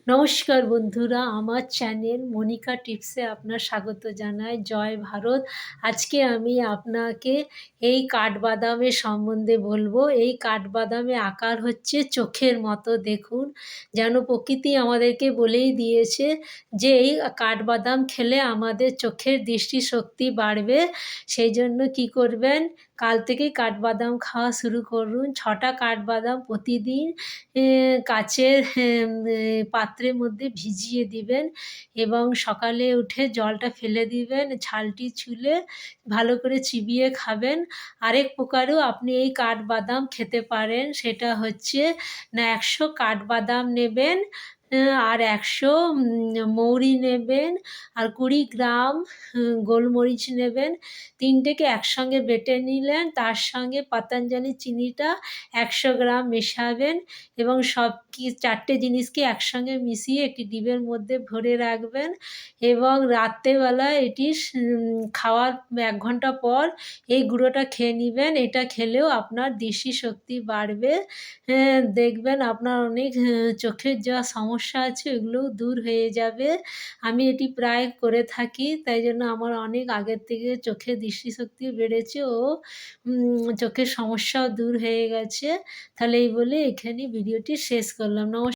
নমস্কার বন্ধুরা, আমার চ্যানেল মনিকা টিপসে আপনার স্বাগত জানাই। জয় ভারত। আজকে আমি আপনাকে এই কাঠবাদামের সম্বন্ধে বলবো। এই কাঠবাদামের আকার হচ্ছে চোখের মতো, দেখুন। যেন প্রকৃতি আমাদেরকে বলেই দিয়েছে যে এই কাঠবাদাম খেলে আমাদের চোখের দৃষ্টিশক্তি বাড়বে। সেই জন্য কী করবেন, কাল থেকেই কাঠবাদাম খাওয়া শুরু করুন। 6টা কাঠবাদাম প্রতিদিন কাচের পাত্রের মধ্যে ভিজিয়ে দিবেন এবং সকালে উঠে জলটা ফেলে দিবেন, ছালটি ছুলে ভালো করে চিবিয়ে খাবেন। আরেক প্রকারেও আপনি এই কাঠবাদাম খেতে পারেন, সেটা হচ্ছে 100 কাঠবাদাম নেবেন, আর 100 মৌরি নেবেন, আর 20 গ্রাম গোলমরিচ নেবেন। 3টেকে একসঙ্গে বেটে নিলেন, তার সঙ্গে পতঞ্জলি চিনিটা 100 গ্রাম মেশাবেন এবং 4টে জিনিসকে একসঙ্গে মিশিয়ে একটি ডিবের মধ্যে ভরে রাখবেন এবং রাত্রেবেলা এটি খাওয়ার 1 ঘন্টা পর এই গুঁড়োটা খেয়ে নিবেন। এটা খেলেও আপনার দৃষ্টিশক্তি বাড়বে। দেখবেন আপনার অনেক চোখের যা সমস্যা আছে ওগুলোও দূর হয়ে যাবে। আমি এটি প্রায় করে থাকি, তাই জন্য আমার অনেক আগের থেকে চোখের দৃষ্টিশক্তিও বেড়েছে ও চোখের সমস্যাও দূর হয়ে গেছে। তাহলে এই বলে এখানেই ভিডিওটি শেষ করলাম।